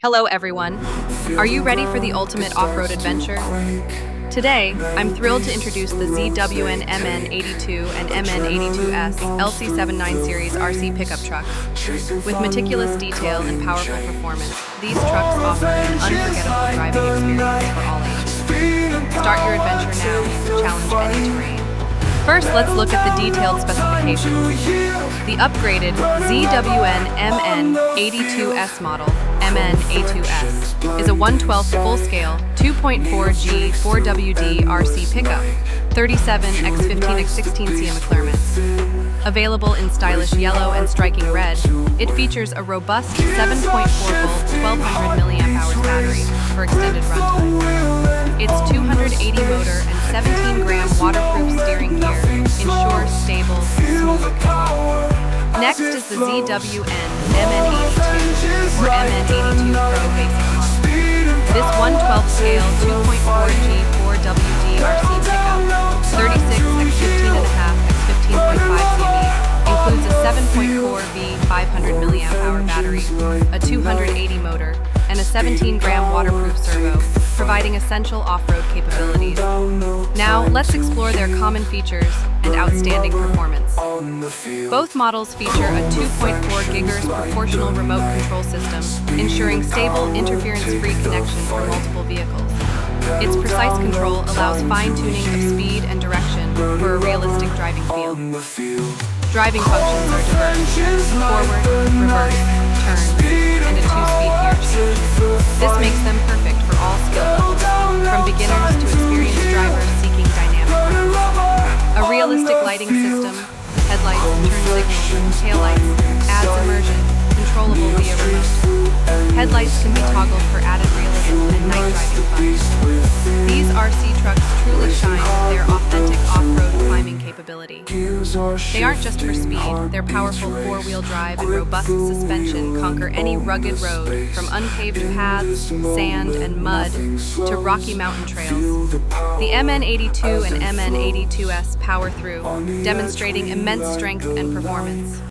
Hello everyone! Are you ready for the ultimate off-road adventure? Today, I'm thrilled to introduce the ZWN MN82 and MN82S LC79 series RC pickup trucks. With meticulous detail and powerful performance, these trucks offer an unforgettable driving experience for all ages. Start your adventure now, challenge any terrain. First, let's look at the detailed specifications. The upgraded ZWN MN82S model, MN82S, is a 1/12 full-scale 2.4G 4WD RC pickup, 37x15x16 cm clearance. Available in stylish yellow and striking red, it features a robust 7.4-volt 1200 mAh battery for extended runtime. Its 280 motor and 17-gram waterproof steering gear ensures stable, smooth control. Next is the ZWN MN82 or MN82 Pro Basic model. This 1/12 scale 2.4G 4WD RC pickup, 36x15.5x15.5 cm, includes a 7.4V 500 mAh battery, a 280 motor, and a 17-gram waterproof servo, providing essential off-road capabilities. Now, let's explore their common features and outstanding performance. Both models feature a 2.4 GHz proportional remote control system, ensuring stable, interference-free connection for multiple vehicles. Its precise control allows fine-tuning of speed and direction for a realistic driving feel. Driving functions are diverse: forward, reverse, turn, and a 2-speed gear change. This makes them perfect for all skill levels, from beginners to experienced drivers seeking dynamic runs. A realistic lighting system, headlights, turn signals, taillights, adds immersion, controllable via remote. Headlights can be toggled for added realism and night driving fun. These RC trucks truly shine with their authentic off-road climbing capability. They aren't just for speed, their powerful 4-wheel drive and robust suspension conquer any rugged road, from unpaved paths, sand, and mud, to rocky mountain trails. The MN82 and MN82S power through, demonstrating immense strength and performance.